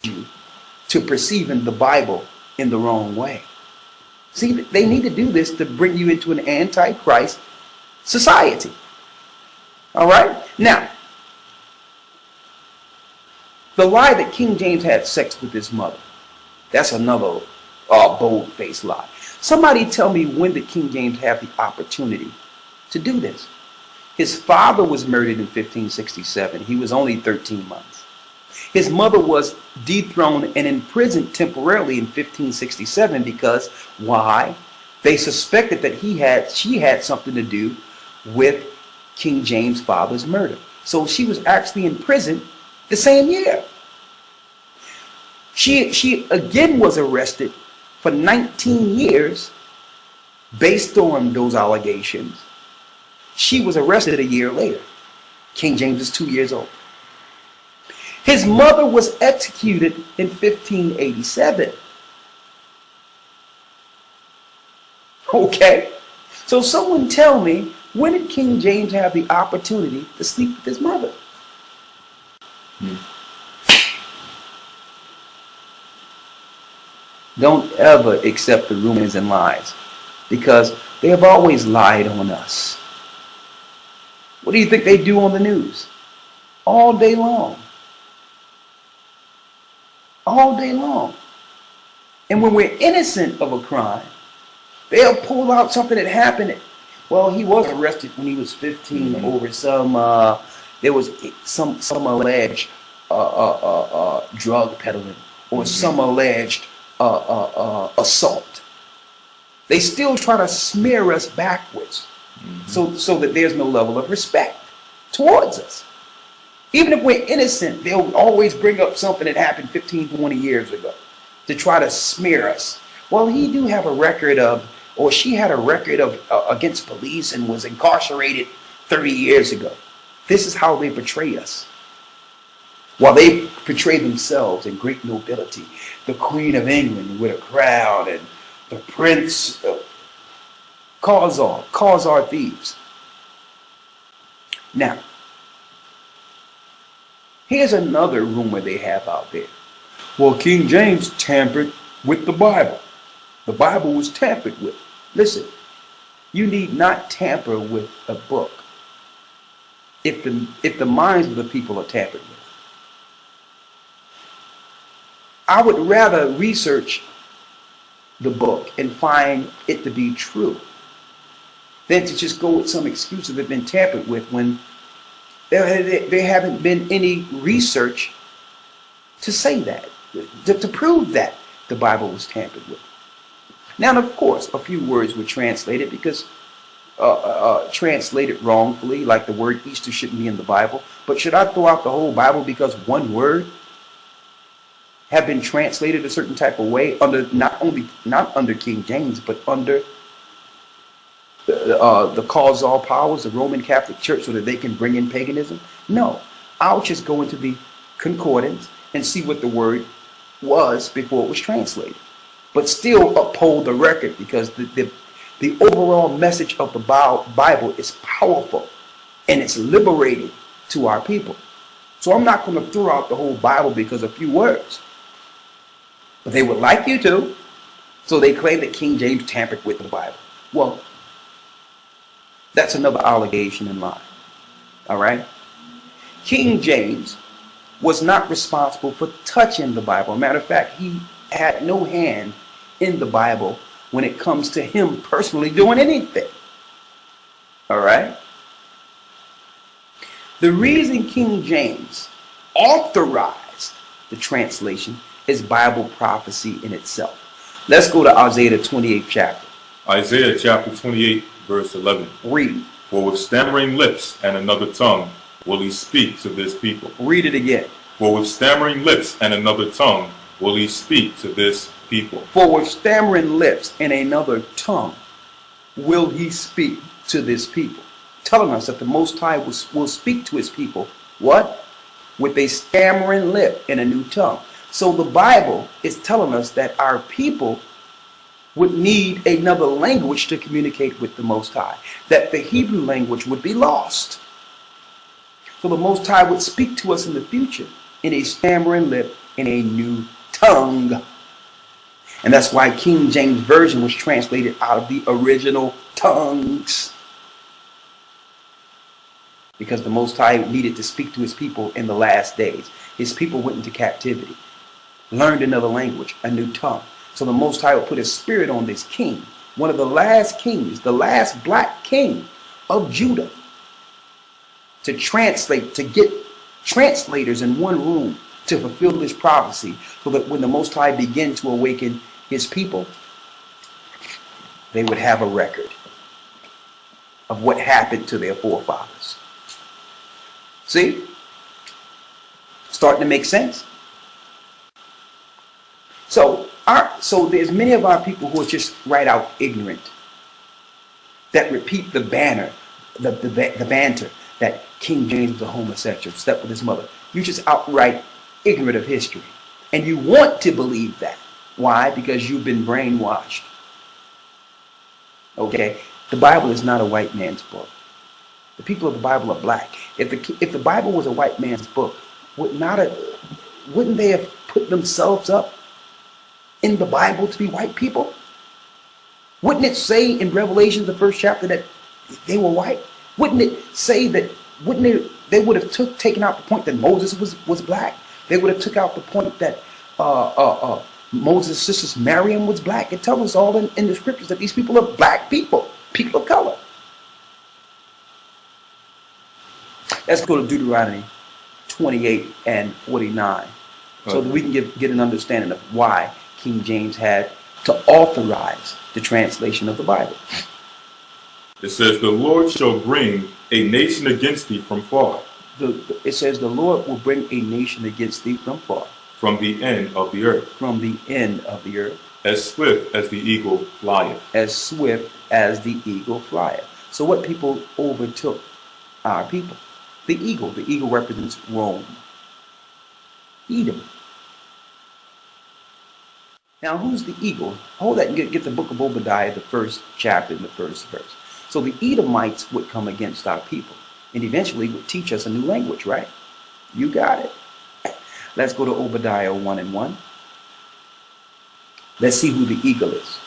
you to perceiving the Bible in the wrong way. See, they need to do this to bring you into an anti-Christ society. All right? Now, the lie that King James had sex with his mother, that's another bold-faced lie. Somebody tell me, when did King James have the opportunity to do this? His father was murdered in 1567. He was only 13 months. His mother was dethroned and imprisoned temporarily in 1567 because, why? They suspected that she had something to do with King James' father's murder. So she was actually in prison the same year. She again was arrested for 19 years based on those allegations. She was arrested a year later. King James is 2 years old. His mother was executed in 1587. Okay? So someone tell me, when did King James have the opportunity to sleep with his mother? Don't ever accept the rumors and lies, because they have always lied on us. What do you think they do on the news? All day long. All day long. And when we're innocent of a crime, they'll pull out something that happened. Well, he was arrested when he was 15 over some, there was some alleged drug peddling or some alleged assault. They still try to smear us backwards so that there's no level of respect towards us. Even if we're innocent, they'll always bring up something that happened 15, 20 years ago to try to smear us. Well, he do have a record of, or she had a record of against police and was incarcerated 30 years ago. This is how they portray us. While they portray themselves in great nobility, the Queen of England with a crown and the Prince, cause are thieves. Now, here's another rumor they have out there. Well, King James tampered with the Bible. The Bible was tampered with. Listen, you need not tamper with a book if the minds of the people are tampered with. I would rather research the book and find it to be true than to just go with some excuse of it been tampered with when there haven't been any research to say that, to prove that the Bible was tampered with. Now, of course, a few words were translated because translated wrongfully, like the word Easter shouldn't be in the Bible. But should I throw out the whole Bible because one word have been translated a certain type of way under not under King James, but under the cause all powers, the Roman Catholic Church, so that they can bring in paganism? No, I'll just go into the concordance and see what the word was before it was translated, but still uphold the record, because the overall message of the Bible is powerful and it's liberating to our people. So I'm not going to throw out the whole Bible because of a few words. But they would like you to. So they claim that King James tampered with the Bible. Well, that's another allegation in line. All right? King James was not responsible for touching the Bible. Matter of fact, he had no hand in the Bible when it comes to him personally doing anything. All right? The reason King James authorized the translation is Bible prophecy in itself. Let's go to Isaiah the 28th chapter. Isaiah chapter 28, verse 11. Read. For with stammering lips and another tongue will he speak to this people. Read it again. For with stammering lips and another tongue will he speak to this people. For with stammering lips and another tongue will he speak to this people. Telling us that the Most High will speak to his people. What? With a stammering lip and a new tongue. So the Bible is telling us that our people would need another language to communicate with the Most High. That the Hebrew language would be lost. So the Most High would speak to us in the future in a stammering lip in a new tongue. And that's why King James Version was translated out of the original tongues. Because the Most High needed to speak to his people in the last days. His people went into captivity, learned another language, a new tongue. So the Most High would put his spirit on this king, one of the last kings, the last black king of Judah, to translate, to get translators in one room to fulfill this prophecy, so that when the Most High began to awaken his people, they would have a record of what happened to their forefathers. See? Starting to make sense? So there's many of our people who are just right out ignorant, that repeat the banner, the banter that King James was a homosexual, slept with his mother. You're just outright ignorant of history. And you want to believe that. Why? Because you've been brainwashed. Okay? The Bible is not a white man's book. The people of the Bible are black. If the Bible was a white man's book, wouldn't they have put themselves up in the Bible to be white people? Wouldn't it say in Revelation, the first chapter, that they were white? Wouldn't it say that, they would have taken out the point that Moses was black? They would have took out the point that Moses' sister Miriam was black. It tells us all in the scriptures that these people are black people, people of color. Let's go to Deuteronomy 28 and 49, so that we can get an understanding of why King James had to authorize the translation of the Bible. It says, the Lord shall bring a nation against thee from far. It says the Lord will bring a nation against thee from far. From the end of the earth. From the end of the earth. As swift as the eagle flieth. As swift as the eagle flieth. So what people overtook our people? The eagle represents Rome. Edom. Now who's the eagle? Hold that and get the book of Obadiah, the first chapter and the first verse. So the Edomites would come against our people and eventually would teach us a new language, right? You got it. Let's go to Obadiah 1 and 1. Let's see who the eagle is.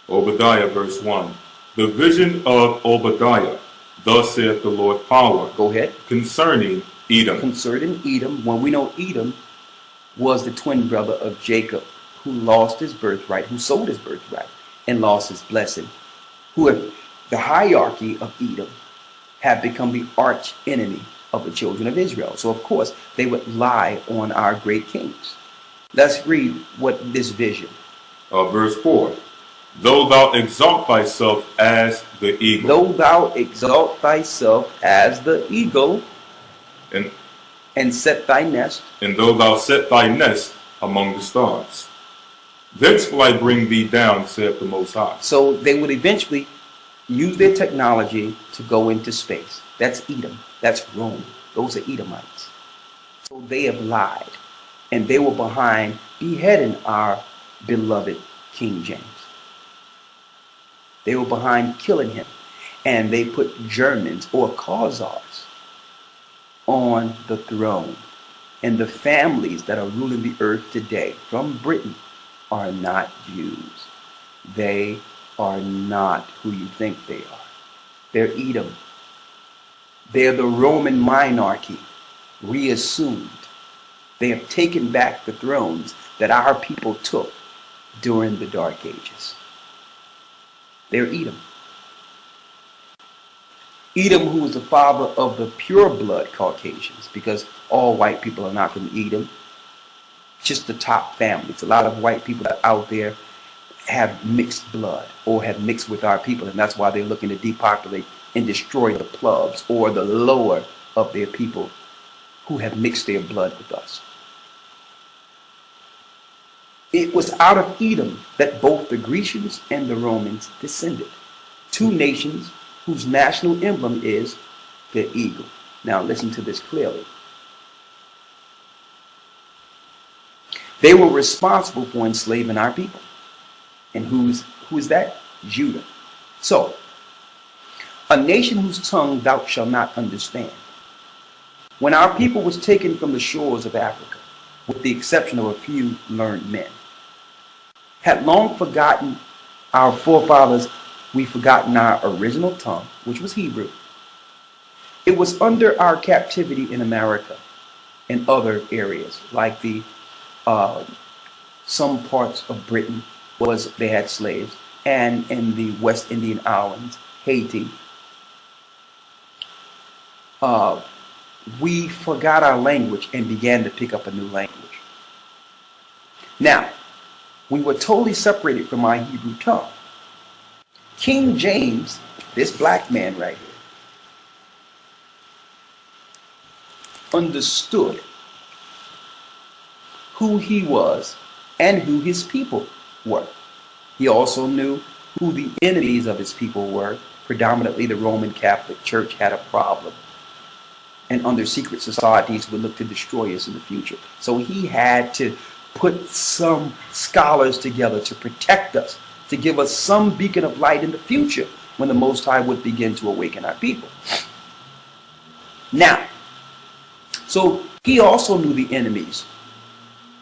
Obadiah verse 1. The vision of Obadiah, thus saith the Lord power. Go ahead. Concerning Edom. Concerning Edom, when we know Edom was the twin brother of Jacob, who lost his birthright, who sold his birthright and lost his blessing, who have the hierarchy of Edom have become the arch enemy of the children of Israel. So of course they would lie on our great kings. Let's read what this vision. Verse 4. Though thou exalt thyself as the eagle. Though thou exalt thyself as the eagle. And set thy nest. And though thou set thy nest among the stars. Thence will I bring thee down, saith the Most High. So they would eventually use their technology to go into space. That's Edom. That's Rome. Those are Edomites. So they have lied. And they were behind beheading our beloved King James. They were behind killing him. And they put Germans or Khazars on the throne. And the families that are ruling the earth today from Britain are not Jews. They are not who you think they are. They're Edom. They're the Roman monarchy reassumed. They have taken back the thrones that our people took during the Dark Ages. They're Edom. Edom, who was the father of the pure blood Caucasians, because all white people are not from Edom. Just the top families. A lot of white people out there have mixed blood or have mixed with our people, and that's why they're looking to depopulate and destroy the plebs or the lower of their people who have mixed their blood with us. It was out of Edom that both the Grecians and the Romans descended. Two nations whose national emblem is the eagle. Now listen to this clearly. They were responsible for enslaving our people. And who is that? Judah. So, a nation whose tongue thou shalt not understand. When our people was taken from the shores of Africa with the exception of a few learned men. Had long forgotten our forefathers, we've forgotten our original tongue, which was Hebrew. It was under our captivity in America and other areas, like the some parts of Britain they had slaves, and in the West Indian Islands, Haiti. We forgot our language and began to pick up a new language. Now, we were totally separated from our Hebrew tongue. King James, this black man right here, understood who he was and who his people were. He also knew who the enemies of his people were. Predominantly the Roman Catholic Church had a problem, and under secret societies would look to destroy us in the future. So he had to put some scholars together to protect us, to give us some beacon of light in the future when the Most High would begin to awaken our people. Now, so he also knew the enemies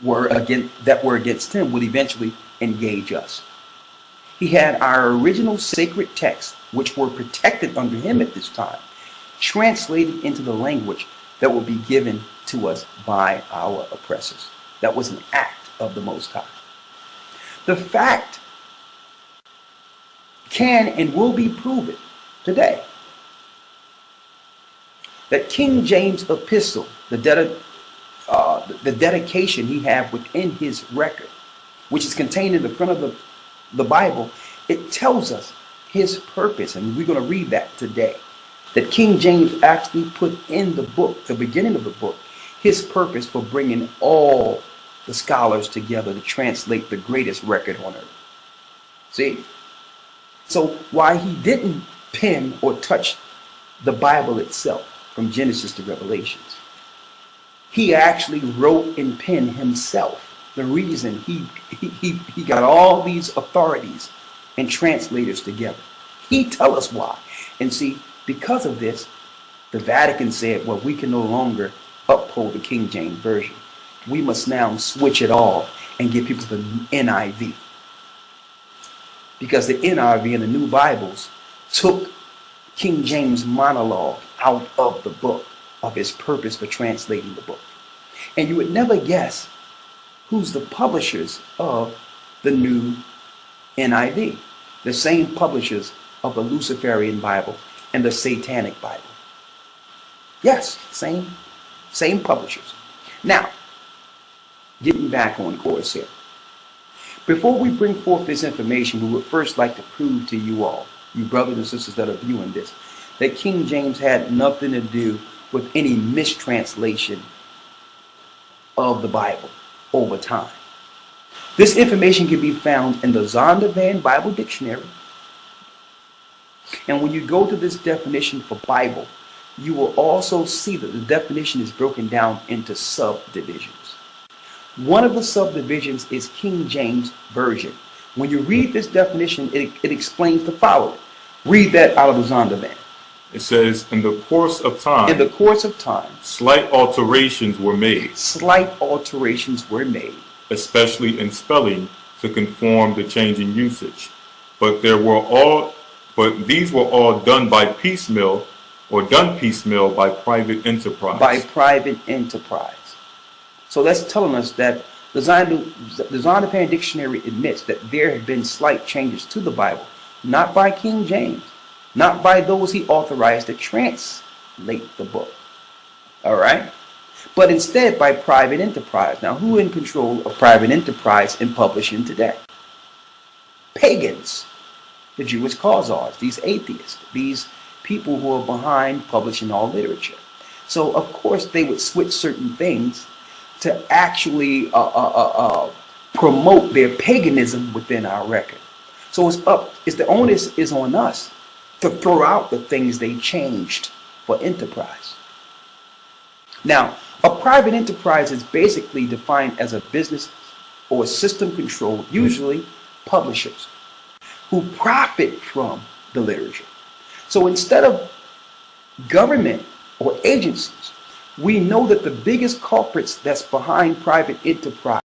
that were against him would eventually engage us. He had our original sacred texts, which were protected under him at this time, translated into the language that will be given to us by our oppressors. That was an act of the Most High. The fact can and will be proven today that King James' epistle, the dedication he had within his record, which is contained in the front of the Bible, it tells us his purpose, and we're going to read that today. That King James actually put in the book, the beginning of the book, his purpose for bringing all the scholars together to translate the greatest record on earth. See? So why he didn't pen or touch the Bible itself from Genesis to Revelations, he actually wrote and penned himself. The reason he got all these authorities and translators together. He tell us why. And see, because of this, the Vatican said, well, we can no longer uphold the King James Version. We must now switch it off and give people the NIV. Because the NIV and the New Bibles took King James' monologue out of the book, of his purpose for translating the book. And you would never guess who's the publishers of the new NIV. The same publishers of the Luciferian Bible and the Satanic Bible. Yes, same publishers. Now, getting back on course here. Before we bring forth this information, we would first like to prove to you all, you brothers and sisters that are viewing this, that King James had nothing to do with any mistranslation of the Bible over time. This information can be found in the Zondervan Bible Dictionary. And when you go to this definition for Bible, you will also see that the definition is broken down into subdivisions. One of the subdivisions is King James Version. When you read this definition, it explains the following. Read that out of the Zondervan. It says, in the course of time. In the course of time. Slight alterations were made. Slight alterations were made. Especially in spelling to conform to changing usage. But these were all done by piecemeal or done piecemeal by private enterprise. By private enterprise. So that's telling us that the Zondervan Dictionary admits that there have been slight changes to the Bible, not by King James, not by those he authorized to translate the book. All right? But instead by private enterprise. Now, who in control of private enterprise in publishing today? Pagans, the Jewish Khazars, these atheists, these people who are behind publishing all literature. So, of course, they would switch certain things to actually promote their paganism within our record. So the onus is on us to throw out the things they changed for enterprise. Now, a private enterprise is basically defined as a business or system controlled, usually publishers, who profit from the literature. So instead of government or agencies we know that the biggest culprits that's behind private enterprise